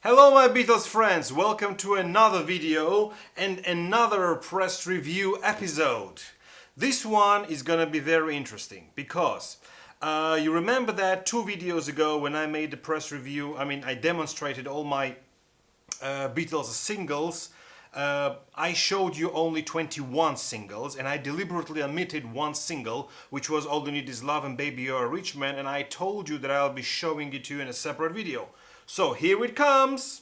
Hello my Beatles friends, welcome to another video and another press review episode. This one is gonna be very interesting because you remember that 2 videos ago when I made the press review, I demonstrated all my Beatles singles. I showed you only 21 singles and I deliberately omitted one single, which was All You Need Is Love and Baby You're a Rich Man, and I told you that I'll be showing it to you in a separate video. So here it comes!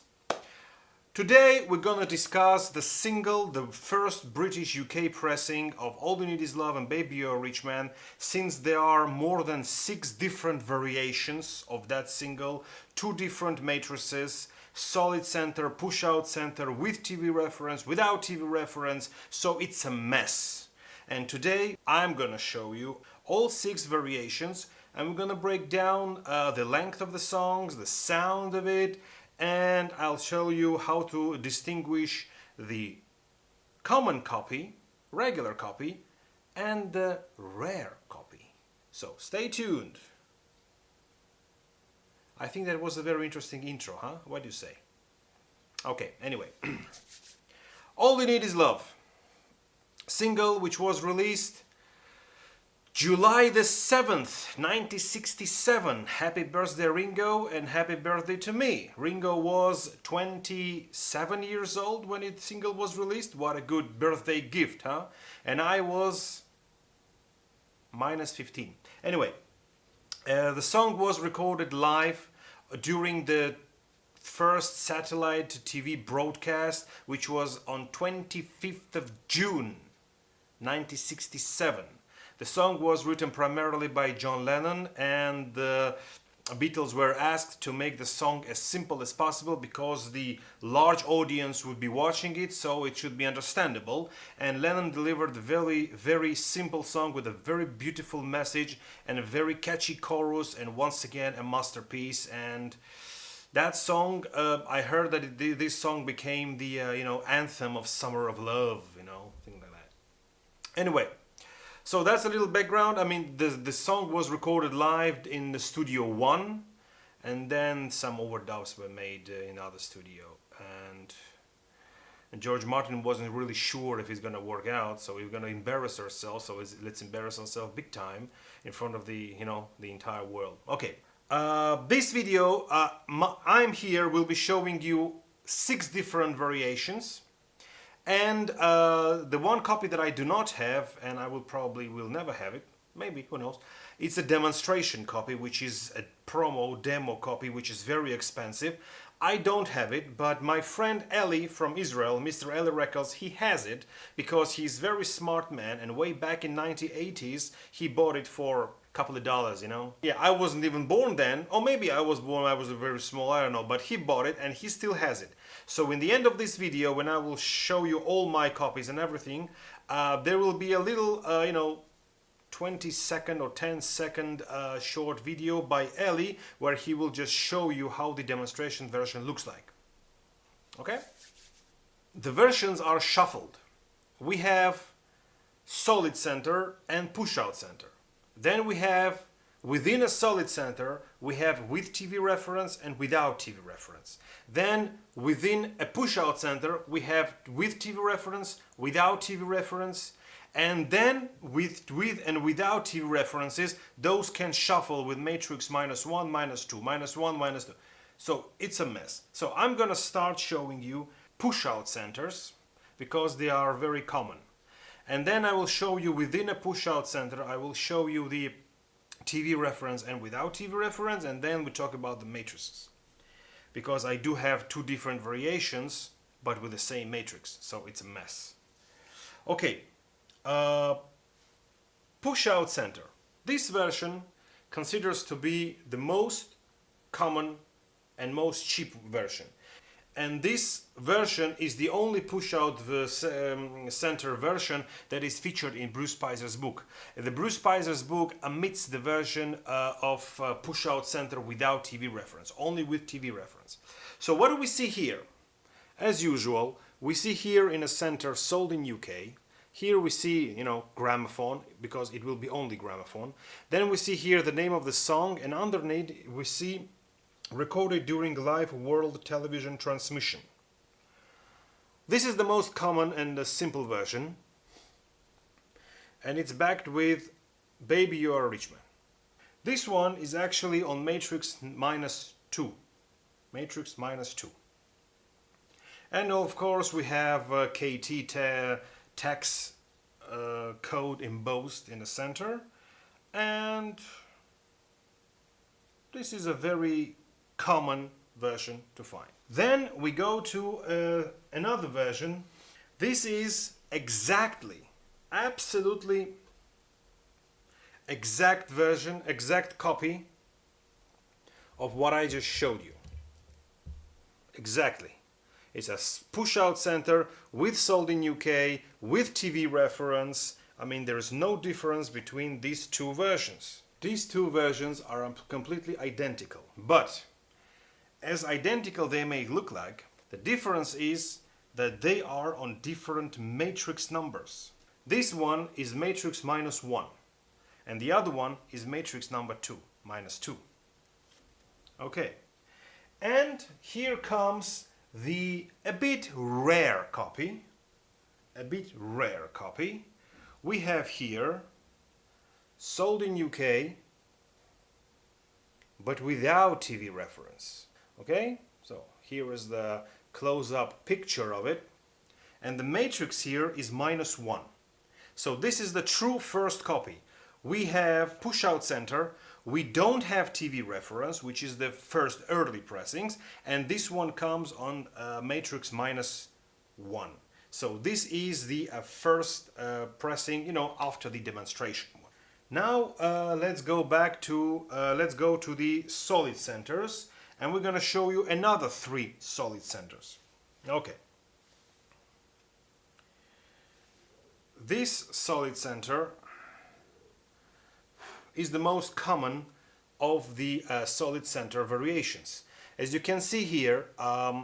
Today we're gonna discuss the single, the first British UK pressing of All You Need Is Love and Baby You're a Rich Man, since there are more than 6 different variations of that single, 2 different matrices, solid center, push out center, with TV reference, without TV reference, so it's a mess. And today I'm gonna show you all 6 variations, and we're gonna break down the length of the songs, the sound of it, and I'll show you how to distinguish the common copy, regular copy, and the rare copy. So stay tuned. I think that was a very interesting intro, huh? What do you say? Okay, anyway. All You Need Is Love. Single which was released July the 7th, 1967. Happy birthday Ringo and happy birthday to me. Ringo was 27 years old when the single was released. What a good birthday gift, huh? And I was -15. Anyway, the song was recorded live during the first satellite TV broadcast, which was on 25th of June 1967. The song was written primarily by John Lennon, and the Beatles were asked to make the song as simple as possible because the large audience would be watching it, so it should be understandable. And Lennon delivered a very simple song with a very beautiful message and a very catchy chorus, and once again a masterpiece. And that song, I heard that this song became the anthem of Summer of Love, thing like that. Anyway. So that's a little background. The song was recorded live in the Studio One, and then some overdubs were made in other studio. And George Martin wasn't really sure if it's gonna work out, so we're gonna embarrass ourselves. So let's embarrass ourselves big time in front of the entire world. Okay, this video, I'm here will be showing you 6 different variations. And the one copy that I do not have, and I will never have it, maybe, who knows, it's a demonstration copy, which is a demo copy, which is very expensive. I don't have it, but my friend Eli from Israel, Mr. Eli Records, he has it, because he's a very smart man, and way back in 1980s, he bought it for couple of dollars, Yeah, I wasn't even born then, or maybe I was born, I was very small, I don't know, but he bought it and he still has it. So in the end of this video, when I will show you all my copies and everything, there will be a little, 20-second or 10-second short video by Eli, where he will just show you how the demonstration version looks like. Okay? The versions are shuffled. We have solid center and push-out center. Then we have, within a solid center, we have with TV reference and without TV reference. Then within a push-out center, we have with TV reference, without TV reference, and then with and without TV references, those can shuffle with matrix -1, -2, -1, -2. So it's a mess. So I'm gonna start showing you push-out centers because they are very common. And then I will show you within a push-out center, I will show you the TV reference and without TV reference, and then we talk about the matrices. Because I do have 2 different variations, but with the same matrix, so it's a mess. Okay, push-out center. This version considers to be the most common and most cheap version. And this version is the only push-out center version that is featured in Bruce Spizer's book. The Bruce Spizer's book omits the version of push-out center without TV reference, only with TV reference. So what do we see here? As usual, we see here in a center sold in UK. Here we see, gramophone, because it will be only gramophone. Then we see here the name of the song, and underneath we see recorded during live world television transmission. This is the most common and the simple version, and it's backed with Baby You Are a Rich Man. This one is actually on matrix -2. Matrix -2. And of course we have KT tax code embossed in the center, and this is a very common version to find. Then we go to another version. This is exactly, absolutely exact version, exact copy of what I just showed you. Exactly. It's a push-out center with sold in UK, with TV reference. I mean, there is no difference between these two versions. These two versions are completely identical, but as identical they may look like, the difference is that they are on different matrix numbers. This one is matrix -1, and the other one is matrix number 2, -2. Okay, and here comes a bit rare copy. We have here sold in UK, but without TV reference. Okay, so here is the close-up picture of it, and the matrix here is -1. So this is the true first copy. We have push-out center, we don't have TV reference, which is the first early pressings, and this one comes on matrix -1. So this is the first pressing, after the demonstration one. Now let's go to the solid centers, and we're going to show you another 3 solid centers. Okay. This solid center is the most common of the solid center variations. As you can see here,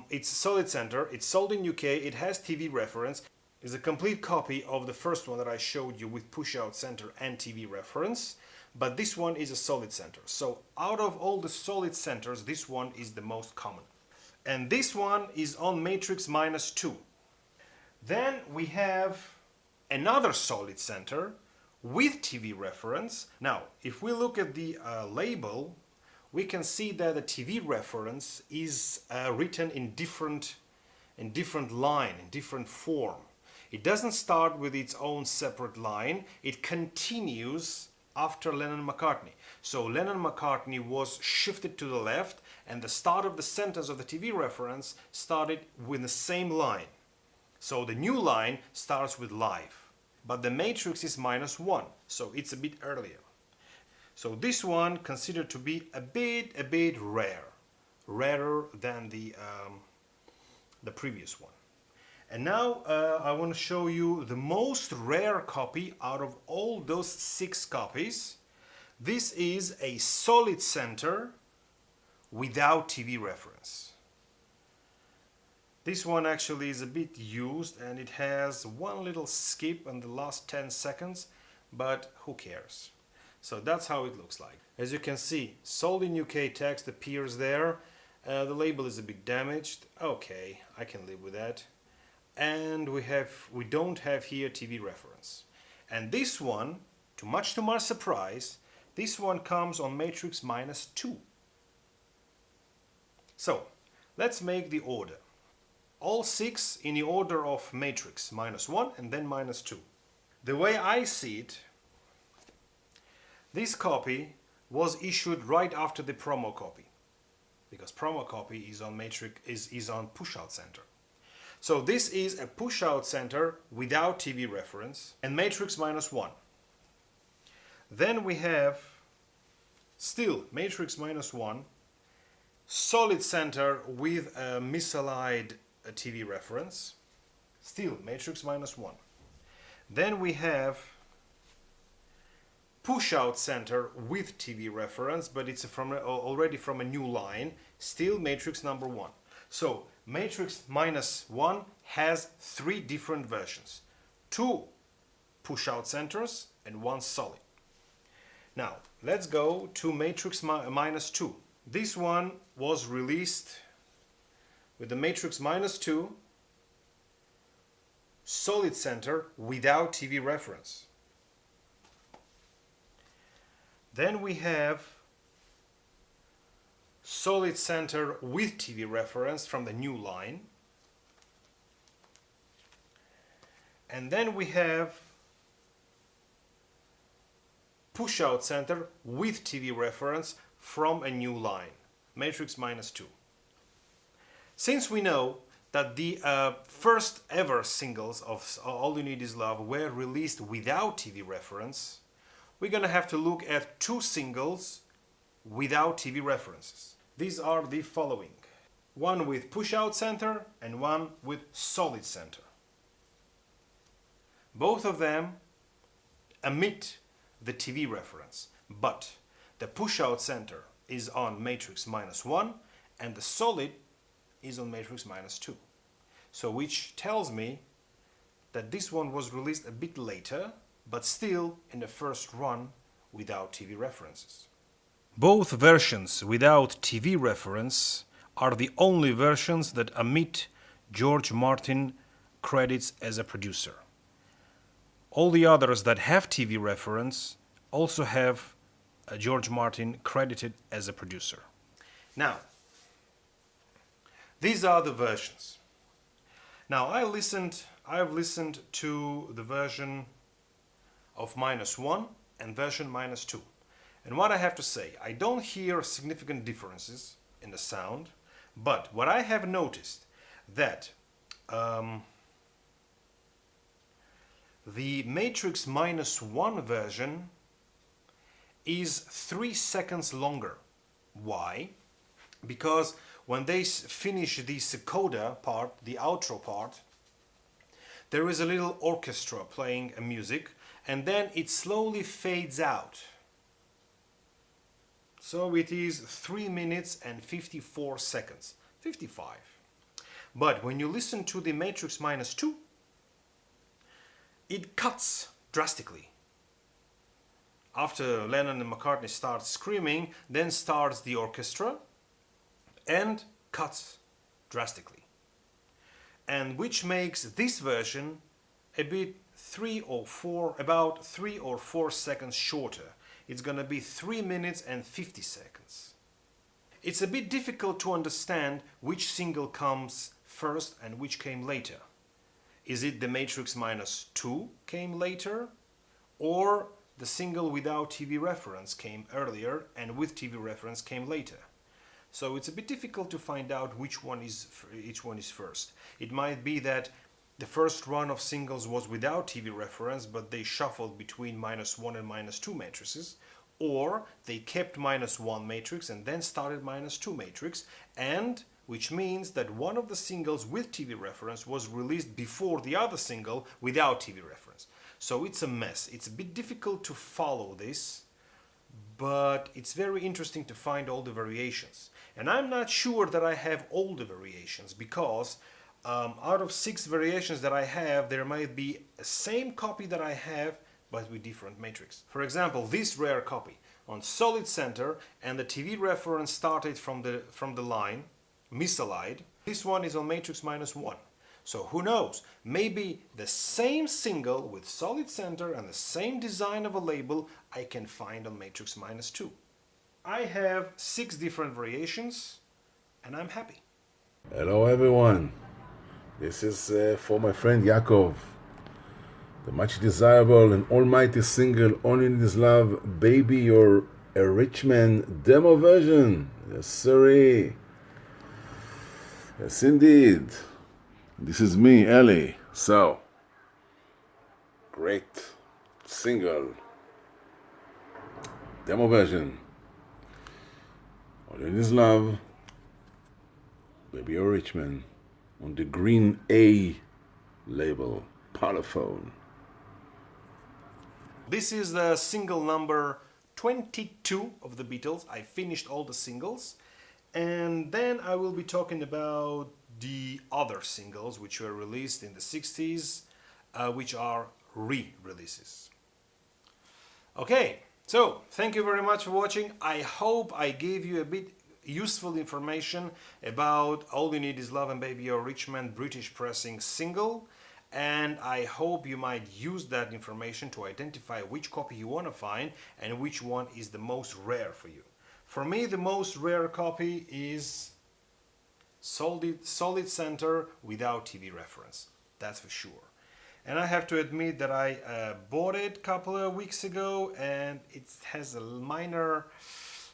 it's solid center, it's sold in UK, it has TV reference, it's a complete copy of the first one that I showed you with push-out center and TV reference, but this one is a solid center. So out of all the solid centers, this one is the most common. And this one is on matrix -2. Then we have another solid center with TV reference. Now, if we look at the label, we can see that the TV reference is written in different line, in different form. It doesn't start with its own separate line, it continues after Lennon-McCartney. So Lennon-McCartney was shifted to the left, and the start of the sentence of the TV reference started with the same line. So the new line starts with live, but the matrix is -1, so it's a bit earlier. So this one considered to be a bit rarer than the previous one. And now I want to show you the most rare copy out of all those 6 copies. This is a solid center without TV reference. This one actually is a bit used, and it has one little skip in the last 10 seconds, but who cares? So that's how it looks like. As you can see, sold in UK text appears there. The label is a bit damaged. Okay, I can live with that. And we don't have here TV reference. And this one, much to my surprise, this one comes on matrix -2. So let's make the order. All 6 in the order of matrix -1 and then -2. The way I see it, this copy was issued right after the promo copy, because promo copy is on matrix is on push-out center. So this is a push-out center without TV reference and matrix -1. Then we have still matrix -1, solid center with a misaligned TV reference, still matrix -1. Then we have push-out center with TV reference, but it's already from a new line, still matrix #1. So matrix -1 has 3 different versions, 2 push-out centers and 1 solid. Now let's go to matrix -2. This one was released with the matrix -2, solid center without TV reference. Then we have solid center with TV reference from the new line. And then we have push out center with TV reference from a new line, matrix -2. Since we know that the first ever singles of All You Need Is Love were released without TV reference, we're gonna have to look at two singles without TV references. These are the following: one with push out center and one with solid center. Both of them omit the TV reference, but the push-out center is on matrix -1 and the solid is on matrix -2. So which tells me that this one was released a bit later, but still in the first run without TV references. Both versions without TV reference are the only versions that omit George Martin credits as a producer. All the others that have TV reference also have George Martin credited as a producer. Now, these are the versions. Now, I've listened to the version of -1 and version -2. And what I have to say, I don't hear significant differences in the sound, but what I have noticed that the matrix -1 version is 3 seconds longer. Why? Because when they finish the coda part, the outro part, there is a little orchestra playing a music, and then it slowly fades out. So it is 3 minutes and 54 seconds, 55. But when you listen to the matrix -2, it cuts drastically. After Lennon and McCartney start screaming, then starts the orchestra and cuts drastically. And which makes this version a bit about 3 or 4 seconds shorter. It's gonna be 3 minutes and 50 seconds. It's a bit difficult to understand which single comes first and which came later. Is it the matrix -2 came later, or the single without TV reference came earlier and with TV reference came later? So it's a bit difficult to find out which one is first. It might be that the first run of singles was without TV reference, but they shuffled between -1 and -2 matrices, or they kept -1 matrix and then started -2 matrix, and which means that one of the singles with TV reference was released before the other single without TV reference. So it's a mess. It's a bit difficult to follow this, but it's very interesting to find all the variations. And I'm not sure that I have all the variations, because out of 6 variations that I have, there might be a same copy that I have, but with different matrix. For example, this rare copy on solid center, and the TV reference started from the line misaligned. This one is on matrix -1. So who knows, maybe the same single with solid center and the same design of a label I can find on matrix -2. I have 6 different variations and I'm happy. Hello everyone, this is for my friend Yaakov. The much desirable and almighty single All You Need Is Love, Baby You're a Rich Man demo version. Yes sirree. Yes indeed. This is me, Ellie. So, great single. Demo version. All You Need Is Love, Baby You're a Rich Man, on the Green A label, Parlophone. This is the single number 22 of the Beatles. I finished all the singles, and then I will be talking about the other singles which were released in the 60s, which are re-releases. Okay, so thank you very much for watching. I hope I gave you a bit useful information about All You Need Is Love and Baby You're a Rich Man British pressing single, and I hope you might use that information to identify which copy you want to find and which one is the most rare for you. For me, the most rare copy is solid center without TV reference, that's for sure. And I have to admit that I bought it a couple of weeks ago, and it has a minor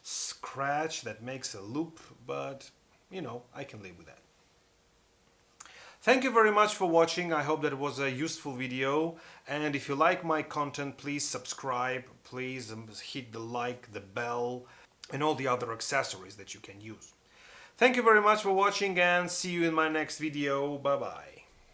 scratch that makes a loop, but you know, I can live with that. Thank you very much for watching. I hope that it was a useful video, and if you like my content, please subscribe, please hit the like, the bell, and all the other accessories that you can use. Thank you very much for watching, and see you in my next video. Bye bye.